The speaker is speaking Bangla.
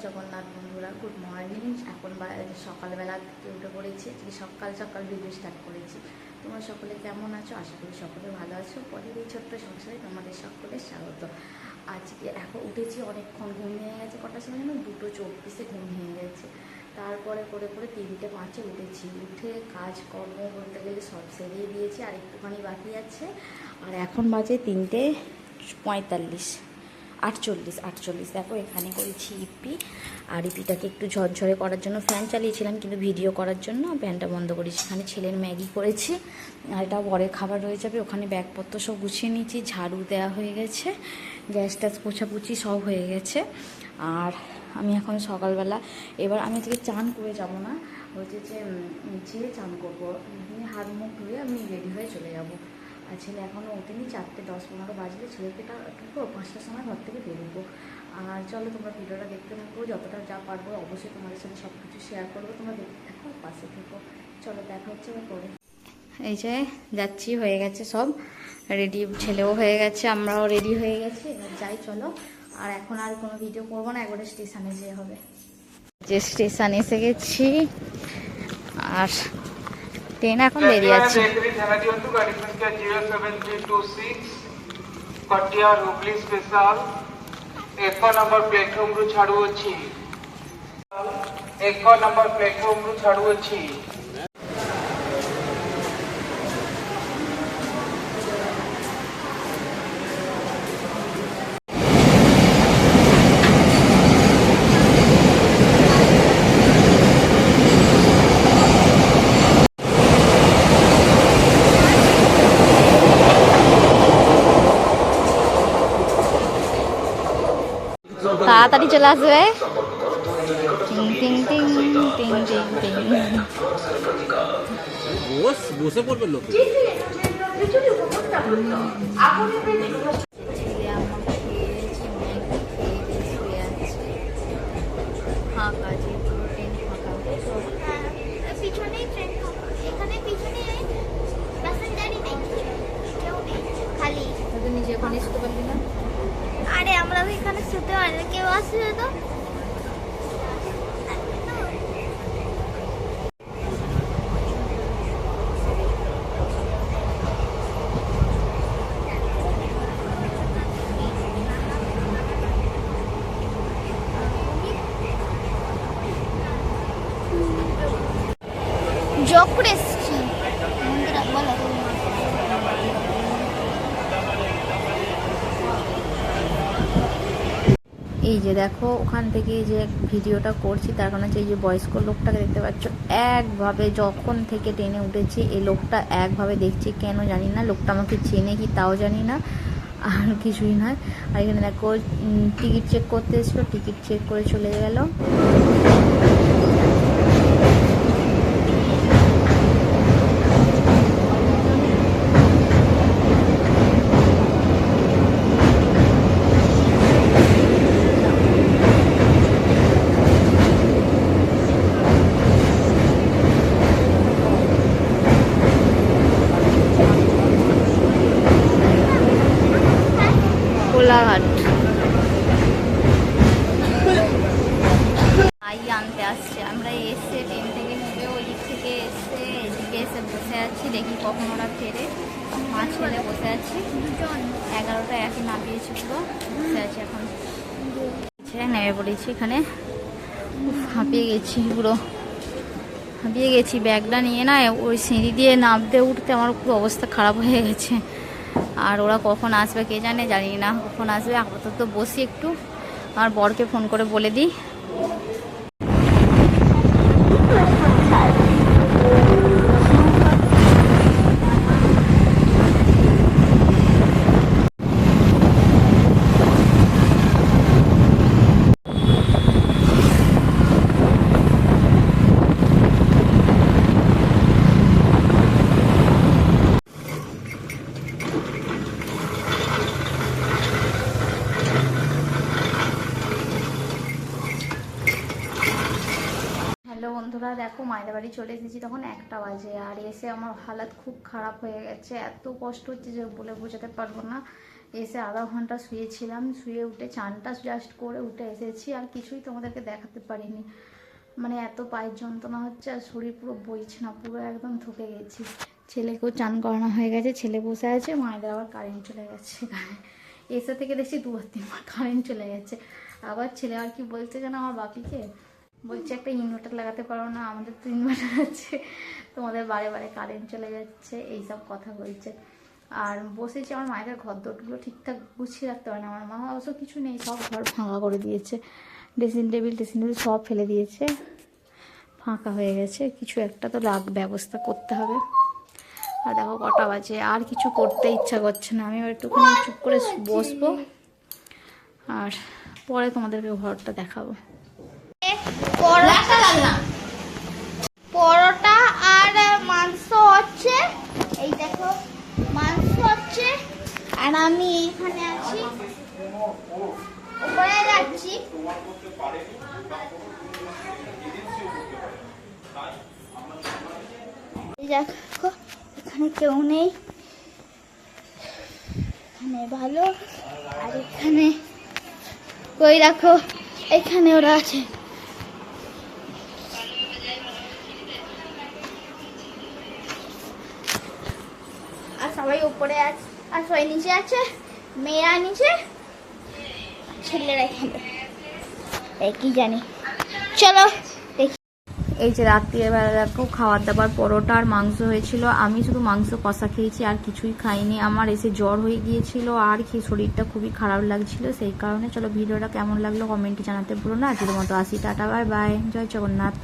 জগন্নাথ বন্ধুরা, গুড মর্নিং। এখন সকালবেলা থেকে উঠে পড়েছি, সকাল সকাল ভিডিও স্টার্ট করেছি। তোমরা সকলে কেমন আছো? আশা করি সকলে ভালো আছো। পরের এই ছোট্ট সংসারে তোমাদের সকলের স্বাগত। আজকে এখন উঠেছি, অনেকক্ষণ ঘুম ভেঙে গেছে। কটার সময় যেন 2:24 ঘুম ভেঙে গেছে। তারপরে করে 3টে 5-এ উঠেছি। উঠে কাজকর্ম বলতে গেলে সব সেরিয়ে দিয়েছি, আর একটুখানি বাকি আছে। আর এখন বাজে 3:45, 48। দেখো এখানে করেছি ইপি। আর ইপিটাকে একটু ঝরঝরে করার জন্য ফ্যান চালিয়েছিলাম, কিন্তু ভিডিও করার জন্য ফ্যানটা বন্ধ করেছি। এখানে ছেলের ম্যাগি করেছি, আর এটা বরের খাবার রয়ে যাবে। ওখানে ব্যাগপত্র সব গুছিয়ে নিয়েছি, ঝাড়ু দেওয়া হয়ে গেছে, গ্যাস ট্যাস পোছাপুছি সব হয়ে গেছে। আর আমি এখন সকালবেলা, এবার আমি আজকে চান করে যাব না, হচ্ছে যে চান করবো, হাত মুখ ধুয়ে আমি রেডি হয়ে চলে যাব। আর ছেলে এখনও ওঠেনি, 4:10-15 বাজলে ছেলেকে টুকু 5টার সময় ঘর থেকে বেরোবো। আর চলো তোমরা ভিডিওটা দেখতে থাকো, যতটা যা পারবো অবশ্যই তোমাদের সাথে সব কিছু শেয়ার করবো। তোমরা দেখতে থাকো, পাশে থেকো। চলো দেখা হচ্ছে এবার পরে। এই যে যাচ্ছি, হয়ে গেছে সব রেডি, ছেলেও হয়ে গেছে, আমরাও রেডি হয়ে গেছি। এবার যাই চলো। আর এখন আর কোনো ভিডিও করবো না, একবারে স্টেশনে যেতে হবে। যে স্টেশনে এসে গেছি, আর ট্রেন এখন বেরিয়ে আছে। Katihar Hubli special 1 number platform रु छाड़ुअछि 1 नंबर प्लेटफॉर्म रु छाड़ुअछि। তাড়াতাড়ি চলে আসবে। টিং টিং টিং টিং টিং টিং। বসে পড়বে লোক। ছেলে আমাকে খেয়েছে, ম্যাগি খেয়ে শুয়ে আছে। ফাঁকা, যে পুরো ট্রেন ফাঁকা। পিছনেই ট্রেন, এখানে পিছনে প্যাসেঞ্জারই নেই, কেউ নেই, খালি। তাদের নিজে এখন শুতে পারবি না? আরে আমরা এখানে শুতে পারি না, কেউ আসছে তো। জব করে এসেছি বন্ধুরা, বলো। এই যে দেখো, ওখান থেকে যে ভিডিওটা করছি তার কারণে হচ্ছে এই যে বয়স্ক লোকটাকে দেখতে পাচ্ছ, একভাবে যখন থেকে ট্রেনে উঠেছি এই লোকটা একভাবে দেখছি, কেন জানি না। লোকটা আমাকে চেনে কি তাও জানি না, আর কিছুই নয়। আর এখানে দেখো টিকিট চেক করতে এসেছিলো, টিকিট চেক করে চলে গেল। কোলাঘাট আই আনতে আসছে। আমরা এসে ট্রেন থেকে নেবে, ওই দিক থেকে এসে এদিকে এসে বসে আছি, দেখি কখন ওরা ফেরে। মা ছেলে বসে আছি, 11টা একই নামিয়েছি, পুরো বসে আছি এখন। নেমে পড়েছি এখানে, হাঁপিয়ে গেছি, পুরো হাঁপিয়ে গেছি। ব্যাগটা নিয়ে না ওই সিঁড়ি দিয়ে নামতে উঠতে আমার পুরো অবস্থা খারাপ হয়ে গেছে। আর ওরা কখন আসবে কে জানে, জানি না কখন আসবে। আপাতত বসি একটু, আর বরকে ফোন করে বলে দিই। হ্যালো বন্ধুরা, দেখো মায়ের বাড়ি চলে এসেছি, তখন 1টা বাজে। আর এসে আমার হালাত খুব খারাপ হয়ে গেছে, এত কষ্ট হচ্ছে যে বলে বোঝাতে পারবো না। এসে আধা ঘন্টা শুয়েছিলাম, শুয়ে উঠে চানটা জাস্ট করে উঠে এসেছি, আর কিছুই তোমাদেরকে দেখাতে পারিনি। মানে এত পায়ের যন্ত্রণা হচ্ছে আর শরীর পুরো বইছে না, পুরো একদম থকে গেছি। ছেলেকেও চান করানো হয়ে গেছে, ছেলে বসে আছে, মায়েদের আবার কারেন্ট চলে গেছে। এসে থেকে দেখছি 2-3 বার কারেন্ট চলে গেছে। আবার ছেলে আর কি বলছে যেন আমার বাপিকে, বলছে একটা ইনভার্টার লাগাতে পারো না, আমাদের তো ইনভার্টার আছে, তোমাদের বারে বারে কারেন্ট চলে যাচ্ছে, এইসব কথা বলছে। আর বসেছি, আমার মায়েদের ঘর দোরগুলো ঠিকঠাক গুছিয়ে রাখতে পারে না। আমার মা অবশ্য কিছু নেই, সব ঘর ফাঁকা করে দিয়েছে, ড্রেসিং টেবিল সব ফেলে দিয়েছে, ফাঁকা হয়ে গেছে। কিছু একটা তো ব্যবস্থা করতে হবে। আর দেখো কটা বাজে, আর কিছু করতে ইচ্ছা করছে না। আমি একটুখানি চুপ করে বসবো, আর পরে তোমাদেরকে ঘরটা দেখাবো। পরোটা আর মাংস হচ্ছে, এই দেখো মাংস হচ্ছে, আর আমি এখানে আছি, উপরে যাচ্ছি। এই দেখো এখানে কেউ নেই, এখানে ভালো, আর এখানে কই দেখো এখানে ওরা আছে। আর সবাই উপরে আছে, আর সবাই নিচে আছে, মেয়েরা নিচে, ছেলেরা এখানে, কি জানি। চলো দেখি। এই যে রাত্রিবেলা দেখো খাবার দাবার, পরোটা আর মাংস হয়েছিল। আমি শুধু মাংস কষা খেয়েছি, আর কিছুই খাইনি। আমার এসে জ্বর হয়ে গিয়েছিল, আর কি শরীরটা খুবই খারাপ লাগছিল, সেই কারণে। চলো ভিডিওটা কেমন লাগলো কমেন্টে জানাতে ভুলো না। আজকের মতো আসি, টাটা, বাই বাই, জয় জগন্নাথ।